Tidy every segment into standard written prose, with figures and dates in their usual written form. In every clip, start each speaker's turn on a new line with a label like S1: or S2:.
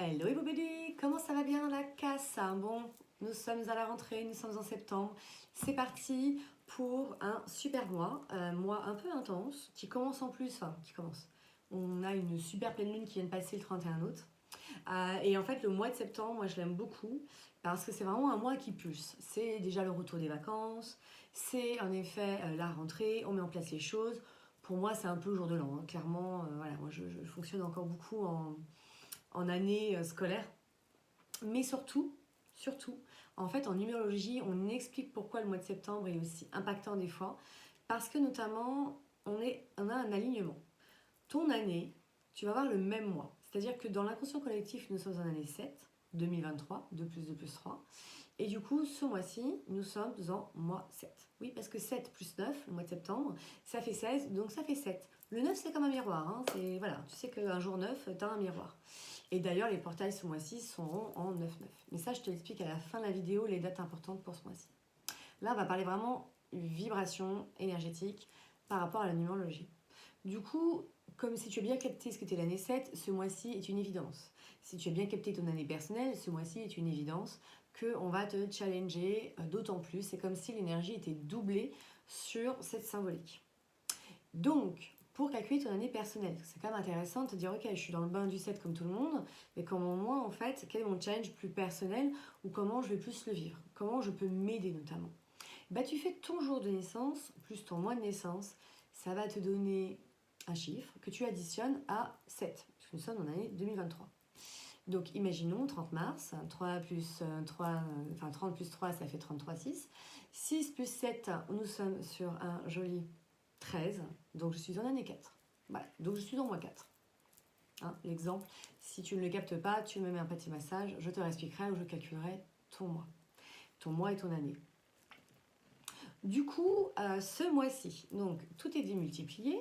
S1: Hello everybody, comment ça va bien la casse? Bon, nous sommes à la rentrée, nous sommes en septembre. C'est parti pour un super mois, mois un peu intense, qui commence en plus, enfin qui commence. On a une super pleine lune qui vient de passer le 31 août. Et en fait, le mois de septembre, moi je l'aime beaucoup parce que c'est vraiment un mois qui pulse. C'est déjà le retour des vacances, c'est en effet la rentrée, on met en place les choses. Pour moi, c'est un peu le jour de l'an, hein. Clairement, voilà, moi je fonctionne encore beaucoup en année scolaire. Mais surtout, en fait, en numérologie, on explique pourquoi le mois de septembre est aussi impactant des fois. Parce que notamment, on a un alignement. Ton année, tu vas avoir le même mois. C'est-à-dire que dans l'inconscient collectif, nous sommes en année 7, 2023, 2 plus 2 plus 3. Et du coup, ce mois-ci, nous sommes en mois 7. Oui, parce que 7 plus 9, le mois de septembre, ça fait 16, donc ça fait 7. Le 9, c'est comme un miroir. Hein. Voilà, tu sais qu'un jour 9, tu as un miroir. Et d'ailleurs, les portails ce mois-ci seront en 9-9. Mais ça, je te l'explique à la fin de la vidéo, les dates importantes pour ce mois-ci. Là, on va parler vraiment vibration énergétique par rapport à la numérologie. Du coup, comme si tu as bien capté ce que était l'année 7, ce mois-ci est une évidence. Si tu as bien capté ton année personnelle, ce mois-ci est une évidence qu'on va te challenger d'autant plus. C'est comme si l'énergie était doublée sur cette symbolique. Donc, pour calculer ton année personnelle, c'est quand même intéressant de te dire, ok, je suis dans le bain du 7 comme tout le monde, mais comment moi, en fait, quel est mon challenge plus personnel ou comment je vais plus le vivre? Comment je peux m'aider notamment? Bah, tu fais ton jour de naissance plus ton mois de naissance, ça va te donner un chiffre que tu additionnes à 7, parce que nous sommes en année 2023. Donc imaginons 30 mars, 3 plus 3, enfin 30 plus 3, ça fait 33, 6. 6 plus 7, nous sommes sur un joli 13, donc je suis en année 4. Voilà, donc je suis dans mois 4. Hein, l'exemple, si tu ne le captes pas, tu me mets un petit massage, je te réexpliquerai ou je calculerai ton mois et ton année. Du coup, ce mois-ci, donc tout est démultiplié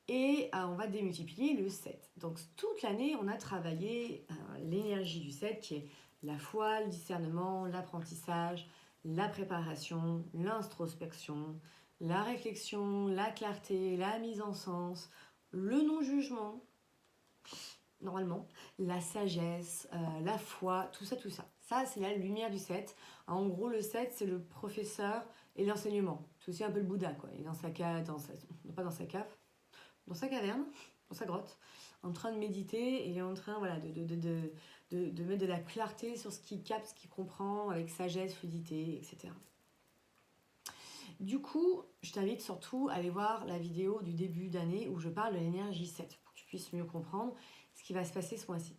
S1: et on va démultiplier le 7. Donc toute l'année, on a travaillé l'énergie du 7 qui est la foi, le discernement, l'apprentissage, la préparation, l'introspection, la réflexion, la clarté, la mise en sens, le non-jugement, normalement, la sagesse, la foi, tout ça, tout ça. Ça, c'est la lumière du 7. En gros, le 7, c'est le professeur et l'enseignement. C'est aussi un peu le Bouddha, quoi. Il est dans sa cave, pas dans sa cave, dans sa caverne, dans sa grotte, en train de méditer et il est en train voilà, de mettre de la clarté sur ce qu'il capte, ce qu'il comprend, avec sagesse, fluidité, etc. Du coup, je t'invite surtout à aller voir la vidéo du début d'année où je parle de l'énergie 7 pour que tu puisses mieux comprendre ce qui va se passer ce mois-ci.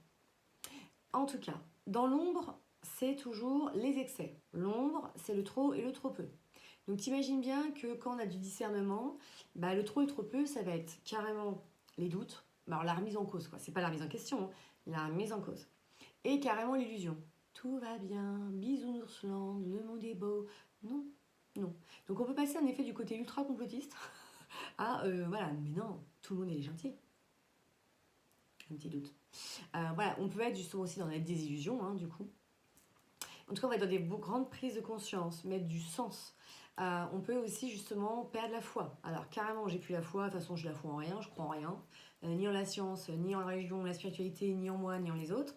S1: En tout cas, dans l'ombre, c'est toujours les excès. L'ombre, c'est le trop et le trop peu. Donc t'imagines bien que quand on a du discernement, bah, le trop et le trop peu, ça va être carrément les doutes. Alors la remise en cause, quoi. C'est pas la remise en question, hein, la remise en cause. Et carrément l'illusion. Tout va bien, bisounours, le monde est beau. Non, non. Donc on peut passer en effet du côté ultra complotiste à voilà, mais non, tout le monde est gentil. Un petit doute. Voilà, on peut être justement aussi dans la désillusion, hein, du coup. En tout cas, on va être dans des grandes prises de conscience, mettre du sens. On peut aussi justement perdre la foi. Alors carrément, j'ai plus la foi, de toute façon, j'ai la foi en rien, je crois en rien, ni en la science, ni en la religion, la spiritualité, ni en moi, ni en les autres.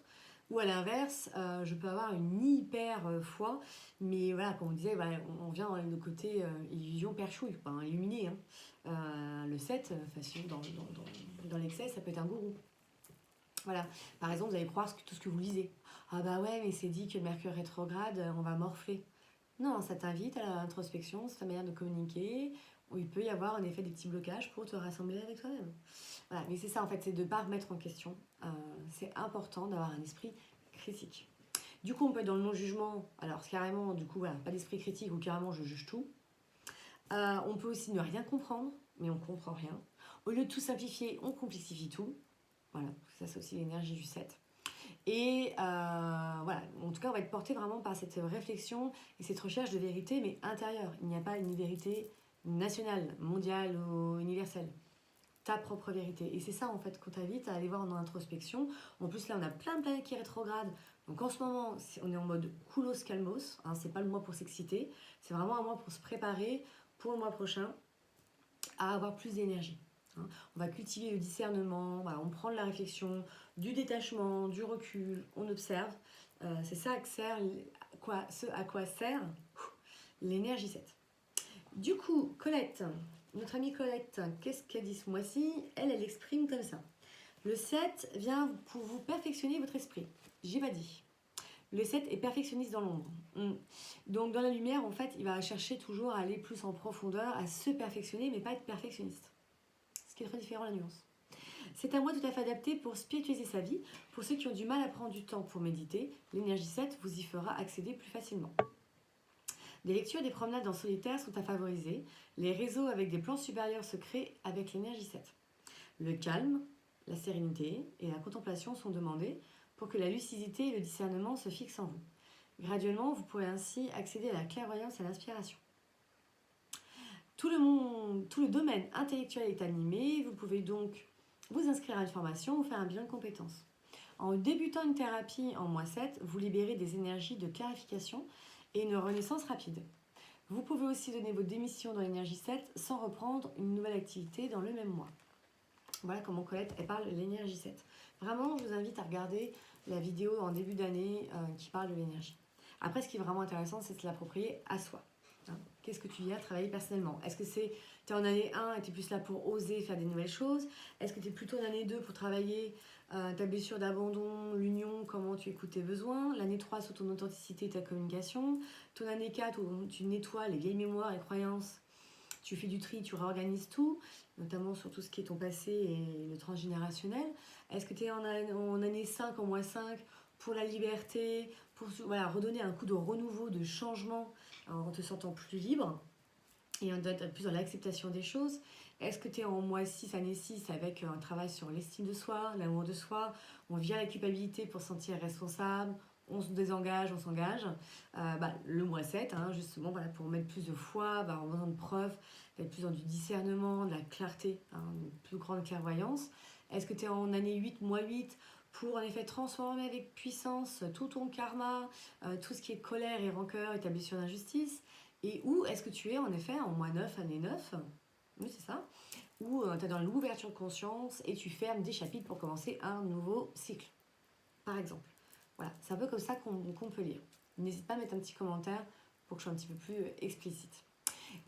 S1: Ou à l'inverse, je peux avoir une hyper foi, mais voilà, comme on disait, voilà, on vient dans le côté illusion perchouille, pas illuminé. Hein. Le 7, dans l'excès, ça peut être un gourou. Voilà, par exemple, vous allez croire tout ce que vous lisez. Ah bah ouais, mais c'est dit que le Mercure rétrograde, on va morfler. Non, ça t'invite à l'introspection, c'est ta manière de communiquer, où il peut y avoir en effet des petits blocages pour te rassembler avec toi-même. Voilà, mais c'est ça en fait, c'est de ne pas remettre en question. C'est important d'avoir un esprit critique. Du coup, on peut être dans le non-jugement, alors carrément, du coup, voilà, pas d'esprit critique ou carrément je juge tout. On peut aussi ne rien comprendre, mais on comprend rien. Au lieu de tout simplifier, on complexifie tout. Voilà, ça c'est aussi l'énergie du 7. Et voilà, en tout cas, on va être porté vraiment par cette réflexion et cette recherche de vérité, mais intérieure. Il n'y a pas une vérité nationale, mondiale ou universelle. Ta propre vérité. Et c'est ça, en fait, qu'on t'invite à aller voir en introspection. En plus, là, on a plein de planètes qui rétrogradent. Donc, en ce moment, on est en mode koulos kalmos. Hein, c'est pas le mois pour s'exciter. C'est vraiment un mois pour se préparer pour le mois prochain à avoir plus d'énergie. hein. On va cultiver le discernement, voilà, on prend de la réflexion, du détachement, du recul, on observe. C'est ça que sert, ce à quoi sert l'énergie 7. Du coup, Colette, notre amie Colette, qu'est-ce qu'elle dit ce mois-ci? Elle exprime comme ça. Le 7 vient pour vous perfectionner votre esprit. J'ai pas dit. Le 7 est perfectionniste dans l'ombre. Donc dans la lumière, en fait, il va chercher toujours à aller plus en profondeur, à se perfectionner, mais pas être perfectionniste. Ce qui est très différent, la nuance. C'est un mois tout à fait adapté pour spiritualiser sa vie. Pour ceux qui ont du mal à prendre du temps pour méditer, l'énergie 7 vous y fera accéder plus facilement. Des lectures et des promenades en solitaire sont à favoriser. Les réseaux avec des plans supérieurs se créent avec l'énergie 7. Le calme, la sérénité et la contemplation sont demandés pour que la lucidité et le discernement se fixent en vous. Graduellement, vous pourrez ainsi accéder à la clairvoyance et à l'inspiration. Tout le domaine intellectuel est animé, vous pouvez donc vous inscrire à une formation ou faire un bilan de compétences. En débutant une thérapie en mois 7, vous libérez des énergies de clarification et une renaissance rapide. Vous pouvez aussi donner vos démissions dans l'énergie 7 sans reprendre une nouvelle activité dans le même mois. Voilà comment Colette elle parle de l'énergie 7. Vraiment, je vous invite à regarder la vidéo en début d'année qui parle de l'énergie. Après, ce qui est vraiment intéressant, c'est de se l'approprier à soi. Qu'est-ce que tu viens travailler personnellement? Est-ce que tu es en année 1 et tu es plus là pour oser faire des nouvelles choses? Est-ce que tu es plutôt en année 2 pour travailler ta blessure d'abandon, l'union, comment tu écoutes tes besoins? L'année 3 sur ton authenticité et ta communication? Ton année 4 où tu nettoies les vieilles mémoires et croyances, tu fais du tri, tu réorganises tout, notamment sur tout ce qui est ton passé et le transgénérationnel. Est-ce que tu es en année 5, en mois 5, pour la liberté, pour redonner un coup de renouveau, de changement, en te sentant plus libre et d'être plus dans l'acceptation des choses? Est-ce que tu es en mois 6, année 6, avec un travail sur l'estime de soi, l'amour de soi? On vient la culpabilité pour se sentir responsable, on se désengage, on s'engage. Le mois 7, justement, pour mettre plus de foi, en besoin de preuves, d'être plus dans du discernement, de la clarté, une plus grande clairvoyance. Est-ce que tu es en année 8, mois 8, pour en effet transformer avec puissance tout ton karma, tout ce qui est colère et rancœur, établi sur l'injustice? Et où est-ce que tu es en effet en mois 9, année 9? Oui, c'est ça. Où tu es dans l'ouverture de conscience et tu fermes des chapitres pour commencer un nouveau cycle, par exemple. Voilà, c'est un peu comme ça qu'on peut lire. N'hésite pas à mettre un petit commentaire pour que je sois un petit peu plus explicite.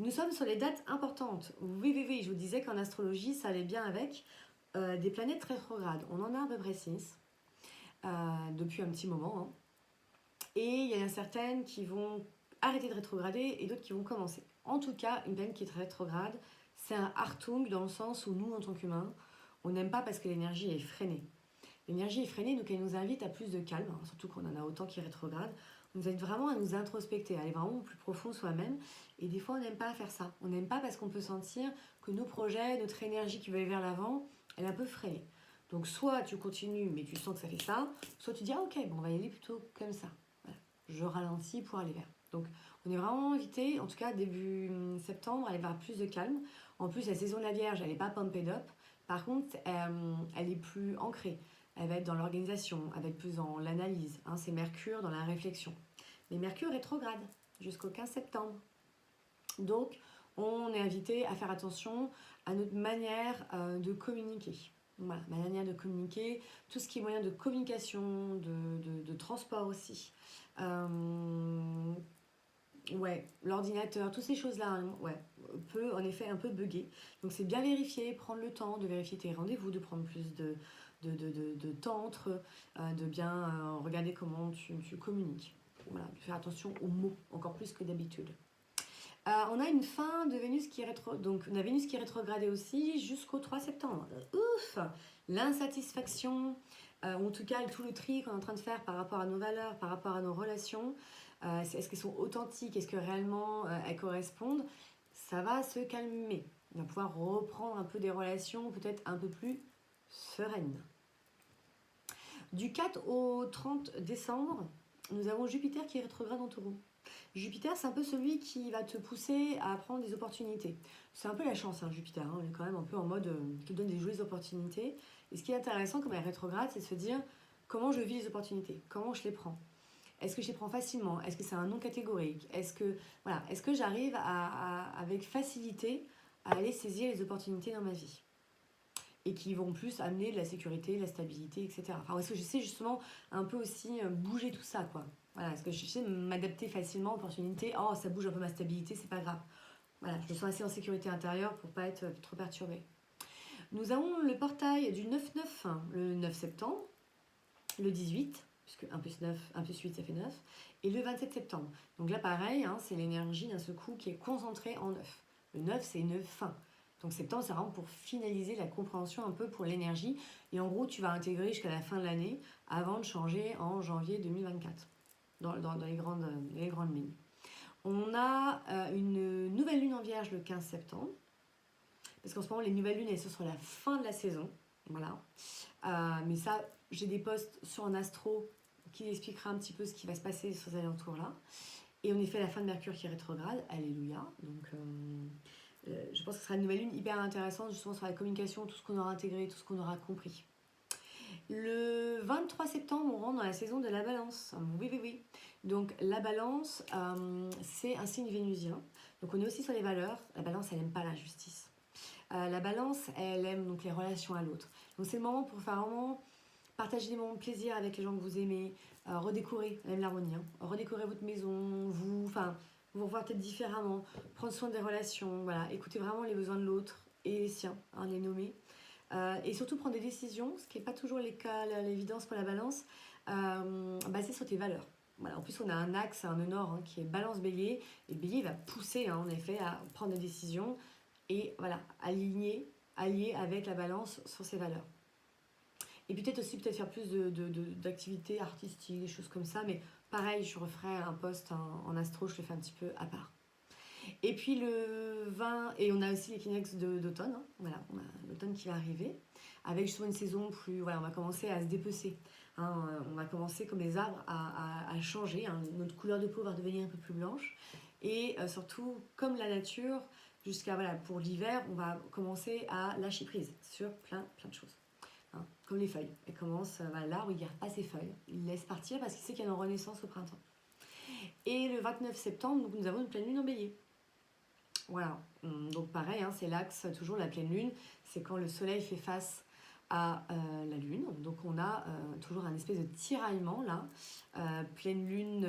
S1: Nous sommes sur les dates importantes. Oui, je vous disais qu'en astrologie, ça allait bien avec des planètes rétrogrades. On en a à peu près 6 depuis un petit moment. Et il y en a certaines qui vont arrêter de rétrograder et d'autres qui vont commencer. En tout cas, une planète qui est rétrograde, c'est un Hartung dans le sens où nous, en tant qu'humains, on n'aime pas parce que l'énergie est freinée. L'énergie est freinée, donc elle nous invite à plus de calme, surtout qu'on en a autant qui rétrogradent. On nous invite vraiment à nous introspecter, à aller vraiment au plus profond soi-même. Et des fois, on n'aime pas faire ça. On n'aime pas parce qu'on peut sentir que nos projets, notre énergie qui veut aller vers l'avant, elle est un peu freinée. Donc soit tu continues, mais tu sens que ça fait ça, soit tu dis ok, on va y aller plutôt comme ça. Voilà. Je ralentis pour aller vers. Donc on est vraiment invité, en tout cas début septembre, à aller vers plus de calme. En plus, la saison de la Vierge, elle n'est pas pumped up. Par contre, elle est plus ancrée. Elle va être dans l'organisation, elle va être plus dans l'analyse. C'est Mercure dans la réflexion. Mais Mercure rétrograde jusqu'au 15 septembre. Donc, on est invité à faire attention à notre manière de communiquer. Voilà, ma manière de communiquer, tout ce qui est moyen de communication, de transport aussi. L'ordinateur, toutes ces choses-là, peut en effet un peu bugger. Donc c'est bien vérifier, prendre le temps de vérifier tes rendez-vous, de prendre plus de temps entre eux, de bien regarder comment tu communiques. Voilà, de faire attention aux mots, encore plus que d'habitude. On a une fin de Vénus qui est donc on a Vénus qui est rétrogradée aussi jusqu'au 3 septembre. Ouf! L'insatisfaction, en tout cas tout le tri qu'on est en train de faire par rapport à nos valeurs, par rapport à nos relations. Est-ce qu'elles sont authentiques? Est-ce que réellement elles correspondent? Ça va se calmer. On va pouvoir reprendre un peu des relations peut-être un peu plus sereines. Du 4 au 30 décembre, nous avons Jupiter qui est rétrograde en Taureau. Jupiter, c'est un peu celui qui va te pousser à prendre des opportunités. C'est un peu la chance, Jupiter. On est quand même un peu en mode qui donne des jolies opportunités. Et ce qui est intéressant comme elle est rétrograde, c'est de se dire comment je vis les opportunités, comment je les prends. Est-ce que je les prends facilement? Est-ce que c'est un non catégorique? Est-ce que j'arrive avec facilité à aller saisir les opportunités dans ma vie? et qui vont plus amener de la sécurité, de la stabilité, etc. Enfin, est-ce que je sais justement un peu aussi bouger tout ça, quoi. Voilà, est-ce que je sais m'adapter facilement aux opportunités. Oh, ça bouge un peu ma stabilité, c'est pas grave. Voilà, je me sens assez en sécurité intérieure pour pas être trop perturbée. Nous avons le portail du 9-9, hein, le 9 septembre, le 18, puisque 1 plus 9, 1 plus 8, ça fait 9, et le 27 septembre. Donc là, pareil, hein, c'est l'énergie d'un seul coup qui est concentrée en 9. Le 9, c'est une fin. Donc septembre, c'est vraiment pour finaliser la compréhension un peu pour l'énergie. Et en gros, tu vas intégrer jusqu'à la fin de l'année avant de changer en janvier 2024, dans les grandes lignes. On a une nouvelle lune en vierge le 15 septembre. Parce qu'en ce moment, les nouvelles lunes, elles sont sur la fin de la saison. Voilà. Mais ça, j'ai des posts sur un astro qui expliquera un petit peu ce qui va se passer sur ces alentours-là. Et en effet, la fin de Mercure qui est rétrograde. Alléluia. Donc, je pense que ce sera une nouvelle lune hyper intéressante, justement sur la communication, tout ce qu'on aura intégré, tout ce qu'on aura compris. Le 23 septembre, on rentre dans la saison de la balance. Oui, oui, oui. Donc, la balance, c'est un signe vénusien. Donc, on est aussi sur les valeurs. La balance, elle n'aime pas l'injustice. La balance, elle aime donc les relations à l'autre. Donc, c'est le moment pour faire vraiment partager des moments de plaisir avec les gens que vous aimez, redécorer, même l'harmonie, hein, redécorer votre maison, vous revoir peut-être différemment, prendre soin des relations, voilà, écouter vraiment les besoins de l'autre et les siens, hein, les nommer. Et surtout prendre des décisions, ce qui n'est pas toujours les cas, l'évidence pour la balance, basées sur tes valeurs. Voilà. En plus, on a un axe, un nœud nord hein, qui est balance-bélier, et le bélier va pousser hein, en effet à prendre des décisions et voilà, allier avec la balance sur ses valeurs. Et peut-être aussi faire plus d'activités artistiques, des choses comme ça, mais pareil, je referai un post en astro, je le fais un petit peu à part. Et puis le 20, et on a aussi l'équinoxe d'automne, hein. Voilà, on a l'automne qui va arriver, avec justement une saison plus, voilà, on va commencer à se dépecer, hein, on va commencer comme les arbres à changer, hein, notre couleur de peau va devenir un peu plus blanche, et surtout, comme la nature, jusqu'à, voilà, pour l'hiver, on va commencer à lâcher prise sur plein de choses. Hein, comme les feuilles, elle commence, voilà, l'arbre il garde pas ses feuilles, il laisse partir parce qu'il sait qu'il y a une renaissance au printemps. Et le 29 septembre, donc, nous avons une pleine lune en bélier. Voilà, donc pareil, hein, c'est l'axe, toujours la pleine lune, c'est quand le soleil fait face à la lune. Donc on a toujours un espèce de tiraillement là, pleine lune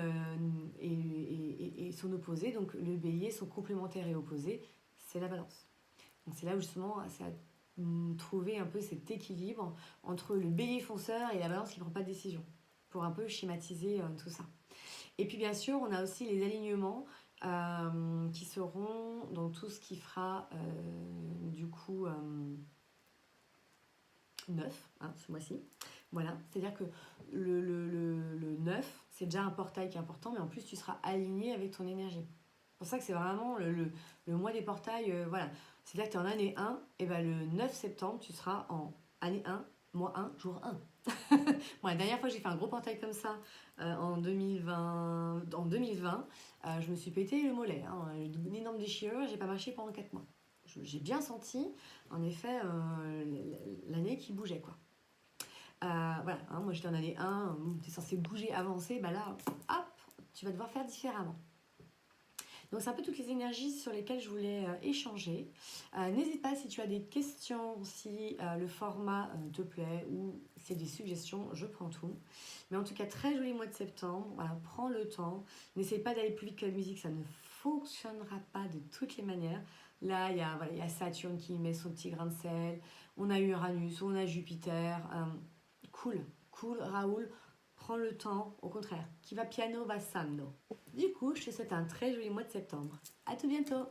S1: et son opposé, donc le bélier, son complémentaire et opposé, c'est la balance. Donc c'est là où justement c'est à trouver un peu cet équilibre entre le bélier fonceur et la balance qui ne prend pas de décision, pour un peu schématiser tout ça. Et puis bien sûr, on a aussi les alignements qui seront dans tout ce qui fera du coup 9 hein, ce mois-ci. Voilà, c'est-à-dire que le 9, c'est déjà un portail qui est important, mais en plus tu seras aligné avec ton énergie. C'est pour ça que c'est vraiment le mois des portails, voilà. C'est-à-dire que tu es en année 1, et ben le 9 septembre, tu seras en année 1, mois 1, jour 1. Bon, la dernière fois que j'ai fait un gros portail comme ça en 2020, je me suis pété le mollet, hein, une énorme déchirure, j'ai pas marché pendant 4 mois. J'ai bien senti, en effet, l'année qui bougeait, quoi. Voilà, hein, moi j'étais en année 1, tu es censé bouger, avancer, bah là, hop, tu vas devoir faire différemment. Donc c'est un peu toutes les énergies sur lesquelles je voulais échanger. N'hésite pas si tu as des questions, si le format te plaît ou si c'est des suggestions, je prends tout. Mais en tout cas, très joli mois de septembre. Voilà, prends le temps. N'essaye pas d'aller plus vite que la musique, ça ne fonctionnera pas de toutes les manières. Là, il y a Saturne qui met son petit grain de sel. On a Uranus, on a Jupiter. Cool, Raoul. Prends le temps, au contraire. Qui va piano va sando. Du coup, je te souhaite un très joli mois de septembre. À tout bientôt.